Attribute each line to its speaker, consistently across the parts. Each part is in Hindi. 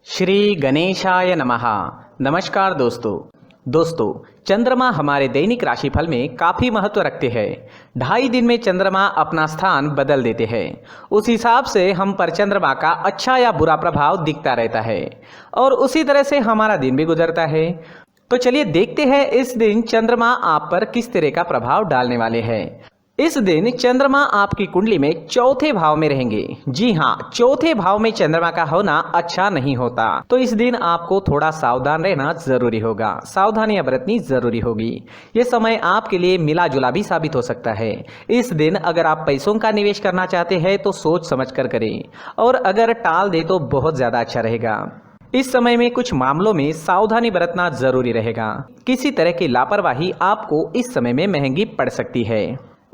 Speaker 1: श्री गणेशाय नमः। नमस्कार दोस्तों चंद्रमा हमारे दैनिक राशिफल में काफ़ी महत्व रखते हैं। 2.5 दिन में चंद्रमा अपना स्थान बदल देते हैं। उस हिसाब से हम पर चंद्रमा का अच्छा या बुरा प्रभाव दिखता रहता है और उसी तरह से हमारा दिन भी गुजरता है। तो चलिए देखते हैं इस दिन चंद्रमा आप पर किस तरह का प्रभाव डालने वाले हैं। इस दिन चंद्रमा आपकी कुंडली में चौथे भाव में रहेंगे। जी हाँ, चौथे भाव में चंद्रमा का होना अच्छा नहीं होता, तो इस दिन आपको थोड़ा सावधान रहना जरूरी होगा, सावधानियां बरतनी जरूरी होगी। ये समय आपके लिए मिला जुला भी साबित हो सकता है। इस दिन अगर आप पैसों का निवेश करना चाहते हैं तो सोच समझ कर करें, और अगर टाल दे तो बहुत ज्यादा अच्छा रहेगा। इस समय में कुछ मामलों में सावधानी बरतना जरूरी रहेगा। किसी तरह की लापरवाही आपको इस समय में महंगी पड़ सकती है।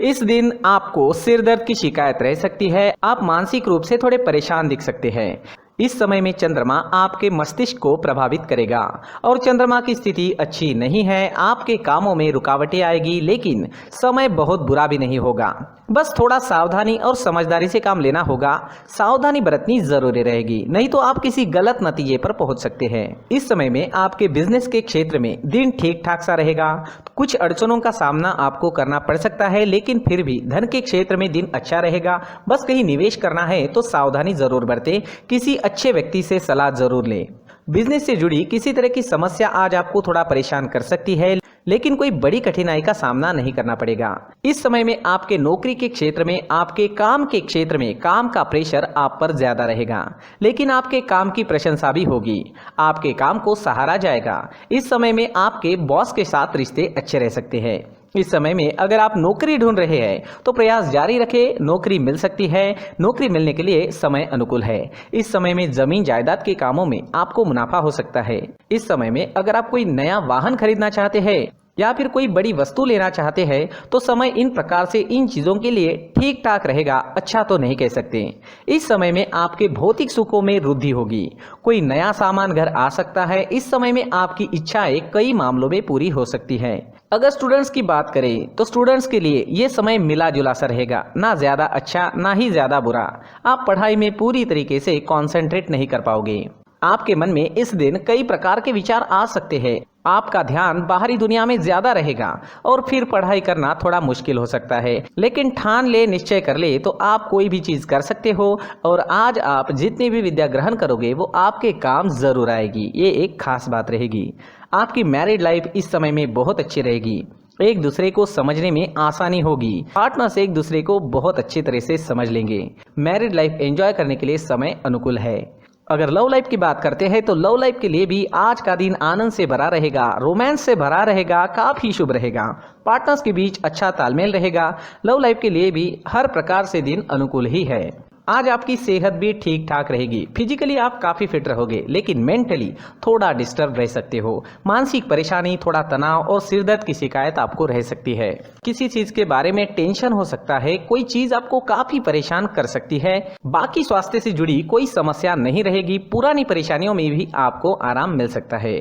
Speaker 1: इस दिन आपको सिर दर्द की शिकायत रह सकती है। आप मानसिक रूप से थोड़े परेशान दिख सकते हैं। इस समय में चंद्रमा आपके मस्तिष्क को प्रभावित करेगा और चंद्रमा की स्थिति अच्छी नहीं है। आपके कामों में रुकावटें आएगी, लेकिन समय बहुत बुरा भी नहीं होगा। बस थोड़ा सावधानी और समझदारी से काम लेना होगा। सावधानी बरतनी जरूरी रहेगी, नहीं तो आप किसी गलत नतीजे पर पहुंच सकते हैं। इस समय में आपके बिजनेस के क्षेत्र में दिन ठीक ठाक सा रहेगा। कुछ अड़चनों का सामना आपको करना पड़ सकता है, लेकिन फिर भी धन के क्षेत्र में दिन अच्छा रहेगा। बस कहीं निवेश करना है तो सावधानी जरूर बरतें। किसी अच्छे व्यक्ति से सलाह जरूर लें। बिजनेस से जुड़ी किसी तरह की समस्या आज आपको थोड़ा परेशान कर सकती है, लेकिन कोई बड़ी कठिनाई का सामना नहीं करना पड़ेगा। इस समय में आपके नौकरी के क्षेत्र में, आपके काम के क्षेत्र में काम का प्रेशर आप पर ज्यादा रहेगा, लेकिन आपके काम की प्रशंसा भी होगी। आपके काम को सराहा जाएगा। इस समय में आपके बॉस के साथ रिश्ते अच्छे रह सकते हैं। इस समय में अगर आप नौकरी ढूंढ रहे हैं तो प्रयास जारी रखें, नौकरी मिल सकती है। नौकरी मिलने के लिए समय अनुकूल है। इस समय में जमीन जायदाद के कामों में आपको मुनाफा हो सकता है। इस समय में अगर आप कोई नया वाहन खरीदना चाहते हैं या फिर कोई बड़ी वस्तु लेना चाहते हैं तो समय इन प्रकार से इन चीजों के लिए ठीक ठाक रहेगा, अच्छा तो नहीं कह सकते। इस समय में आपके भौतिक सुखों में वृद्धि होगी। कोई नया सामान घर आ सकता है। इस समय में आपकी इच्छाएं कई मामलों में पूरी हो सकती है। अगर स्टूडेंट्स की बात करें तो स्टूडेंट्स के लिए ये समय मिला जुला सा रहेगा, ना ज्यादा अच्छा ना ही ज्यादा बुरा। आप पढ़ाई में पूरी तरीके से कॉन्सेंट्रेट नहीं कर पाओगे। आपके मन में इस दिन कई प्रकार के विचार आ सकते हैं। आपका ध्यान बाहरी दुनिया में ज्यादा रहेगा और फिर पढ़ाई करना थोड़ा मुश्किल हो सकता है, लेकिन ठान ले, निश्चय कर ले तो आप कोई भी चीज कर सकते हो। और आज आप जितनी भी विद्या ग्रहण करोगे वो आपके काम जरूर आएगी। ये एक खास बात रहेगी। आपकी मैरिड लाइफ इस समय में बहुत अच्छी रहेगी। एक दूसरे को समझने में आसानी होगी। पार्टनर्स एक दूसरे को बहुत अच्छी तरह से समझ लेंगे। मैरिड लाइफ एंजॉय करने के लिए समय अनुकूल है। अगर लव लाइफ की बात करते हैं तो लव लाइफ के लिए भी आज का दिन आनंद से भरा रहेगा, रोमांस से भरा रहेगा, काफी शुभ रहेगा। पार्टनर्स के बीच अच्छा तालमेल रहेगा। लव लाइफ के लिए भी हर प्रकार से दिन अनुकूल ही है। आज आपकी सेहत भी ठीक ठाक रहेगी। फिजिकली आप काफी फिट रहोगे, लेकिन मेंटली थोड़ा डिस्टर्ब रह सकते हो। मानसिक परेशानी, थोड़ा तनाव और सिर दर्द की शिकायत आपको रह सकती है। किसी चीज के बारे में टेंशन हो सकता है। कोई चीज आपको काफी परेशान कर सकती है। बाकी स्वास्थ्य से जुड़ी कोई समस्या नहीं रहेगी। पुरानी परेशानियों में भी आपको आराम मिल सकता है।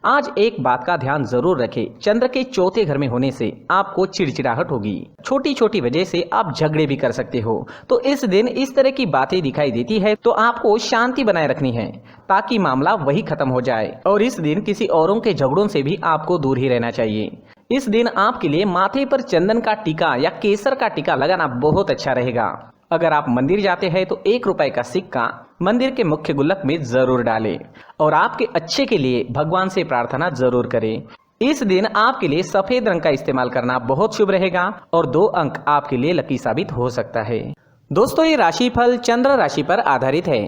Speaker 1: आज एक बात का ध्यान जरूर रखें, चंद्र के चौथे घर में होने से आपको चिड़चिड़ाहट होगी। छोटी छोटी वजह से आप झगड़े भी कर सकते हो। तो इस दिन इस तरह की बातें दिखाई देती है तो आपको शांति बनाए रखनी है ताकि मामला वही खत्म हो जाए। और इस दिन किसी औरों के झगड़ों से भी आपको दूर ही रहना चाहिए। इस दिन आपके लिए माथे पर चंदन का टीका या केसर का टीका लगाना बहुत अच्छा रहेगा। अगर आप मंदिर जाते हैं तो ₹1 का सिक्का मंदिर के मुख्य गुल्लक में जरूर डालें और आपके अच्छे के लिए भगवान से प्रार्थना जरूर करें। इस दिन आपके लिए सफेद रंग का इस्तेमाल करना बहुत शुभ रहेगा और 2 अंक आपके लिए लकी साबित हो सकता है। दोस्तों, ये राशिफल चंद्र राशि पर आधारित है,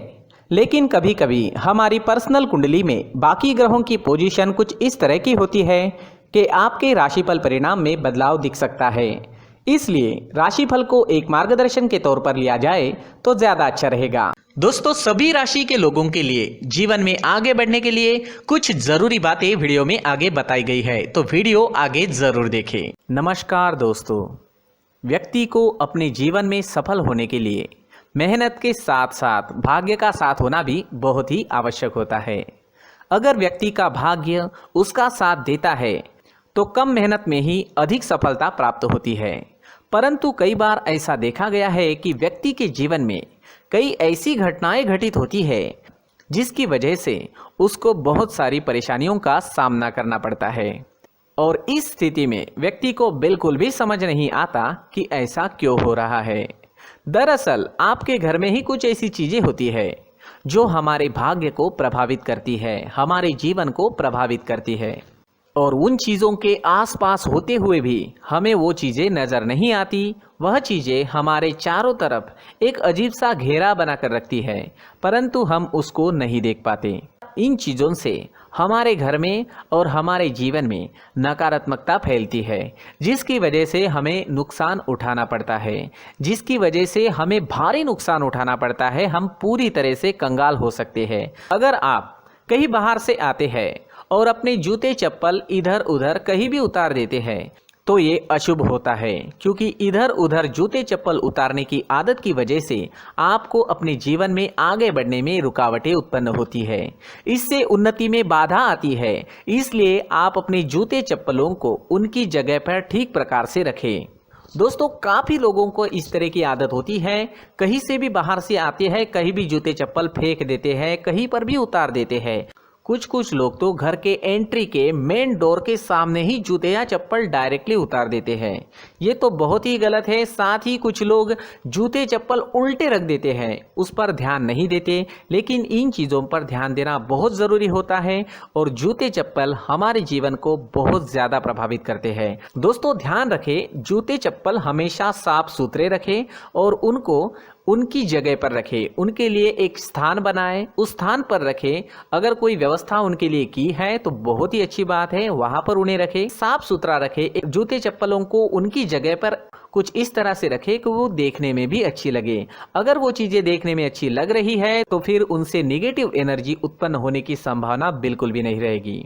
Speaker 1: लेकिन कभी कभी हमारी पर्सनल कुंडली में बाकी ग्रहों की पोजीशन कुछ इस तरह की होती है कि आपके राशिफल परिणाम में बदलाव दिख सकता है। इसलिए राशिफल को एक मार्गदर्शन के तौर पर लिया जाए तो ज्यादा अच्छा रहेगा। दोस्तों, सभी राशि के लोगों के लिए जीवन में आगे बढ़ने के लिए कुछ जरूरी बातें वीडियो में आगे बताई गई है, तो वीडियो आगे जरूर देखें। नमस्कार दोस्तों, व्यक्ति को अपने जीवन में सफल होने के लिए मेहनत के साथ साथ भाग्य का साथ होना भी बहुत ही आवश्यक होता है। अगर व्यक्ति का भाग्य उसका साथ देता है तो कम मेहनत में ही अधिक सफलता प्राप्त होती है। परंतु कई बार ऐसा देखा गया है कि व्यक्ति के जीवन में कई ऐसी घटनाएं घटित होती है जिसकी वजह से उसको बहुत सारी परेशानियों का सामना करना पड़ता है। और इस स्थिति में व्यक्ति को बिल्कुल भी समझ नहीं आता कि ऐसा क्यों हो रहा है। दरअसल आपके घर में ही कुछ ऐसी चीजें होती है जो हमारे भाग्य को प्रभावित करती है, हमारे जीवन को प्रभावित करती है, और उन चीज़ों के आसपास होते हुए भी हमें वो चीज़ें नज़र नहीं आती। वह चीज़ें हमारे चारों तरफ एक अजीब सा घेरा बनाकर रखती है, परंतु हम उसको नहीं देख पाते। इन चीज़ों से हमारे घर में और हमारे जीवन में नकारात्मकता फैलती है, जिसकी वजह से हमें नुकसान उठाना पड़ता है, जिसकी वजह से हमें भारी नुकसान उठाना पड़ता है। हम पूरी तरह से कंगाल हो सकते हैं। अगर आप कहीं बाहर से आते हैं और अपने जूते चप्पल इधर उधर कहीं भी उतार देते हैं तो ये अशुभ होता है, क्योंकि इधर उधर जूते चप्पल उतारने की आदत की वजह से आपको अपने जीवन में आगे बढ़ने में रुकावटें उत्पन्न होती है, इससे उन्नति में बाधा आती है। इसलिए आप अपने जूते चप्पलों को उनकी जगह पर ठीक प्रकार से रखें। दोस्तों, काफ़ी लोगों को इस तरह की आदत होती है, कहीं से भी बाहर से आते हैं, कहीं भी जूते चप्पल फेंक देते हैं, कहीं पर भी उतार देते हैं। कुछ लोग तो घर के एंट्री के मेन डोर के सामने ही जूते या चप्पल डायरेक्टली उतार देते हैं। ये तो बहुत ही गलत है। साथ ही कुछ लोग जूते चप्पल उल्टे रख देते हैं, उस पर ध्यान नहीं देते। लेकिन इन चीज़ों पर ध्यान देना बहुत ज़रूरी होता है, और जूते चप्पल हमारे जीवन को बहुत ज़्यादा प्रभावित करते हैं। दोस्तों, ध्यान रखें, जूते चप्पल हमेशा साफ सुथरे रखें और उनको उनकी जगह पर रखें। उनके लिए एक स्थान बनाएं, उस स्थान पर रखें। अगर कोई व्यवस्था उनके लिए की है तो बहुत ही अच्छी बात है, वहां पर उन्हें रखें, साफ सुथरा रखें। जूते चप्पलों को उनकी जगह पर कुछ इस तरह से रखें कि वो देखने में भी अच्छी लगे। अगर वो चीजें देखने में अच्छी लग रही है तो फिर उनसे निगेटिव एनर्जी उत्पन्न होने की संभावना बिल्कुल भी नहीं रहेगी।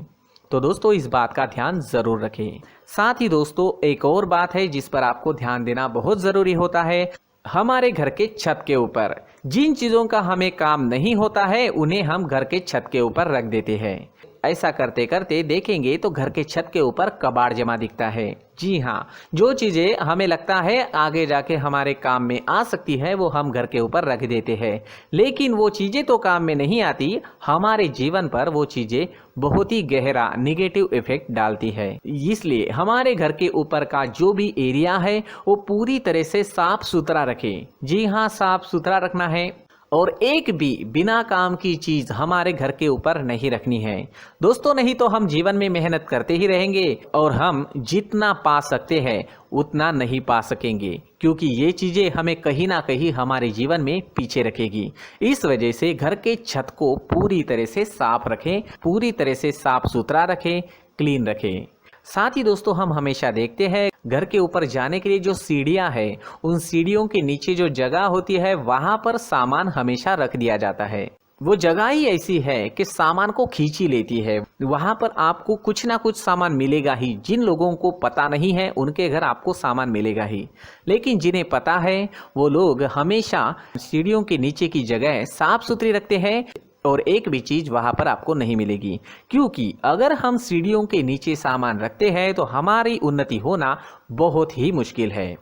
Speaker 1: तो दोस्तों, इस बात का ध्यान जरूर रखें। साथ ही दोस्तों, एक और बात है जिस पर आपको ध्यान देना बहुत जरूरी होता है। हमारे घर के छत के ऊपर जिन चीज़ों का हमें काम नहीं होता है उन्हें हम घर के छत के ऊपर रख देते हैं। ऐसा करते करते देखेंगे तो घर के छत के ऊपर कबाड़ जमा दिखता है। जी हाँ, जो चीज़ें हमें लगता है आगे जाके हमारे काम में आ सकती है वो हम घर के ऊपर रख देते हैं, लेकिन वो चीज़ें तो काम में नहीं आती। हमारे जीवन पर वो चीज़ें बहुत ही गहरा निगेटिव इफेक्ट डालती है। इसलिए हमारे घर के ऊपर का जो भी एरिया है वो पूरी तरह से साफ सुथरा रखें। जी हाँ, साफ सुथरा रखना है, और एक भी बिना काम की चीज हमारे घर के ऊपर नहीं रखनी है। दोस्तों, नहीं तो हम जीवन में मेहनत करते ही रहेंगे और हम जितना पा सकते हैं उतना नहीं पा सकेंगे, क्योंकि ये चीजें हमें कहीं ना कहीं हमारे जीवन में पीछे रखेगी। इस वजह से घर के छत को पूरी तरह से साफ रखें, पूरी तरह से साफ सुथरा रखें, क्लीन रखें। साथ ही दोस्तों, हम हमेशा देखते हैं घर के ऊपर जाने के लिए जो सीढ़ियां हैं, उन सीढ़ियों के नीचे जो जगह होती है वहां पर सामान हमेशा रख दिया जाता है। वो जगह ही ऐसी है कि सामान को खींच ही लेती है। वहां पर आपको कुछ ना कुछ सामान मिलेगा ही। जिन लोगों को पता नहीं है उनके घर आपको सामान मिलेगा ही, लेकिन जिन्हें पता है वो लोग हमेशा सीढ़ियों के नीचे की जगह साफ सुथरी रखते हैं और एक भी चीज वहां पर आपको नहीं मिलेगी। क्योंकि अगर हम सीढ़ियों के नीचे सामान रखते हैं तो हमारी उन्नति होना बहुत ही मुश्किल है।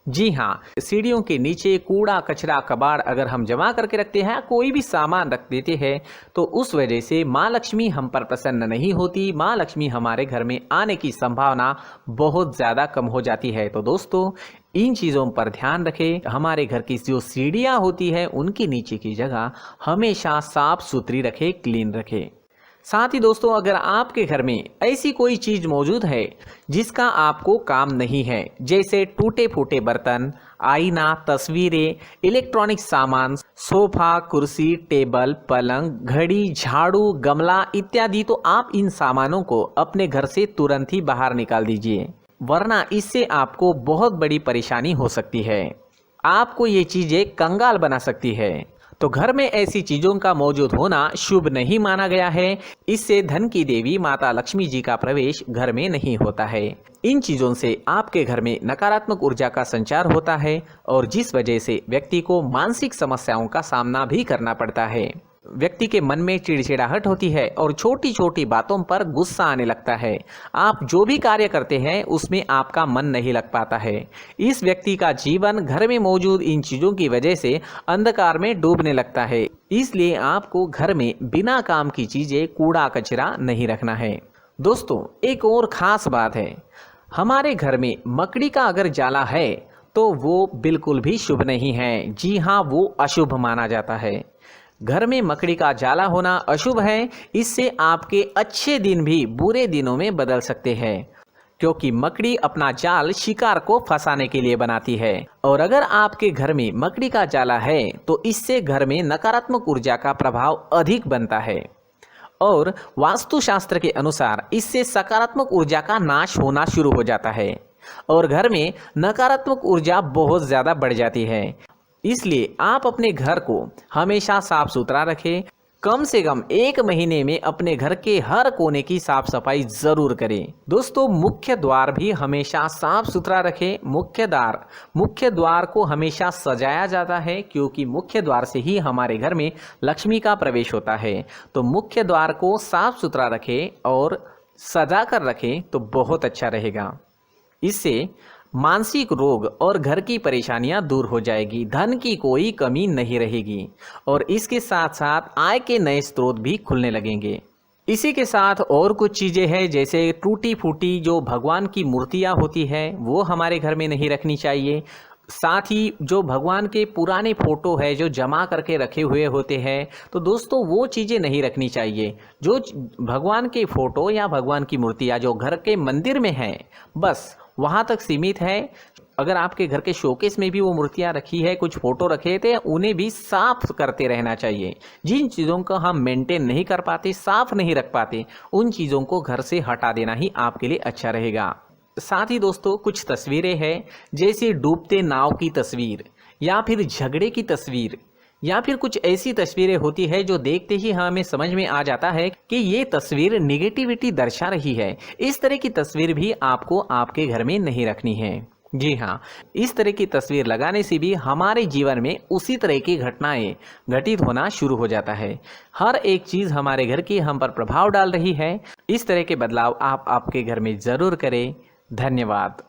Speaker 1: जी हाँ, सीढ़ियों के नीचे कूड़ा कचरा कबाड़ अगर हम जमा करके रखते हैं, कोई भी सामान रख देते हैं, तो उस वजह से माँ लक्ष्मी हम पर प्रसन्न नहीं होती। माँ लक्ष्मी हमारे घर में आने की संभावना बहुत ज़्यादा कम हो जाती है। तो दोस्तों, इन चीज़ों पर ध्यान रखें। हमारे घर की जो सीढ़ियाँ होती है उनकी नीचे की जगह हमेशा साफ सुथरी रखें, क्लीन रखें। साथ ही दोस्तों, अगर आपके घर में ऐसी कोई चीज मौजूद है जिसका आपको काम नहीं है, जैसे टूटे फूटे बर्तन, आईना, तस्वीरें, इलेक्ट्रॉनिक सामान, सोफा, कुर्सी, टेबल, पलंग, घड़ी, झाड़ू, गमला इत्यादि, तो आप इन सामानों को अपने घर से तुरंत ही बाहर निकाल दीजिए, वरना इससे आपको बहुत बड़ी परेशानी हो सकती है। आपको ये चीजें कंगाल बना सकती है। तो घर में ऐसी चीजों का मौजूद होना शुभ नहीं माना गया है। इससे धन की देवी माता लक्ष्मी जी का प्रवेश घर में नहीं होता है। इन चीजों से आपके घर में नकारात्मक ऊर्जा का संचार होता है और जिस वजह से व्यक्ति को मानसिक समस्याओं का सामना भी करना पड़ता है। व्यक्ति के मन में चिड़चिड़ाहट होती है और छोटी छोटी बातों पर गुस्सा आने लगता है। आप जो भी कार्य करते हैं उसमें आपका मन नहीं लग पाता है। इस व्यक्ति का जीवन घर में मौजूद इन चीज़ों की वजह से अंधकार में डूबने लगता है। इसलिए आपको घर में बिना काम की चीज़ें, कूड़ा कचरा नहीं रखना है। दोस्तों, एक और ख़ास बात है, हमारे घर में मकड़ी का अगर जाला है तो वो बिल्कुल भी शुभ नहीं है। जी हाँ, वो अशुभ माना जाता है। घर में मकड़ी का जाला होना अशुभ है। इससे आपके अच्छे दिन भी बुरे दिनों में बदल सकते हैं, क्योंकि मकड़ी अपना जाल शिकार को फंसाने के लिए बनाती है। और अगर आपके घर में मकड़ी का जाला है तो इससे घर में नकारात्मक ऊर्जा का प्रभाव अधिक बनता है और वास्तुशास्त्र के अनुसार इससे सकारात्मक ऊर्जा का नाश होना शुरू हो जाता है और घर में नकारात्मक ऊर्जा बहुत ज़्यादा बढ़ जाती है। इसलिए आप अपने घर को हमेशा साफ सुथरा रखें। कम से कम 1 महीने में अपने घर के हर कोने की साफ सफाई जरूर करें। दोस्तों, मुख्य द्वार भी हमेशा साफ सुथरा रखें। मुख्य द्वार को हमेशा सजाया जाता है, क्योंकि मुख्य द्वार से ही हमारे घर में लक्ष्मी का प्रवेश होता है। तो मुख्य द्वार को साफ सुथरा रखें और सजा कर रखें तो बहुत अच्छा रहेगा। इससे मानसिक रोग और घर की परेशानियां दूर हो जाएगी, धन की कोई कमी नहीं रहेगी और इसके साथ साथ आय के नए स्रोत भी खुलने लगेंगे। इसी के साथ और कुछ चीज़ें हैं, जैसे टूटी फूटी जो भगवान की मूर्तियां होती है वो हमारे घर में नहीं रखनी चाहिए। साथ ही जो भगवान के पुराने फोटो है जो जमा करके रखे हुए होते हैं, तो दोस्तों वो चीज़ें नहीं रखनी चाहिए। जो भगवान के फोटो या भगवान की मूर्तियाँ जो घर के मंदिर में हैं, बस वहाँ तक सीमित है। अगर आपके घर के शोकेस में भी वो मूर्तियाँ रखी है, कुछ फोटो रखे थे, उन्हें भी साफ करते रहना चाहिए। जिन चीज़ों को हम मेंटेन नहीं कर पाते, साफ नहीं रख पाते, उन चीज़ों को घर से हटा देना ही आपके लिए अच्छा रहेगा। साथ ही दोस्तों, कुछ तस्वीरें हैं, जैसे डूबते नाव की तस्वीर या फिर झगड़े की तस्वीर या फिर कुछ ऐसी तस्वीरें होती है जो देखते ही हमें समझ में आ जाता है कि ये तस्वीर निगेटिविटी दर्शा रही है। इस तरह की तस्वीर भी आपको आपके घर में नहीं रखनी है। जी हाँ, इस तरह की तस्वीर लगाने से भी हमारे जीवन में उसी तरह की घटनाएं घटित होना शुरू हो जाता है। हर एक चीज़ हमारे घर की हम पर प्रभाव डाल रही है। इस तरह के बदलाव आप आपके घर में ज़रूर करें। धन्यवाद।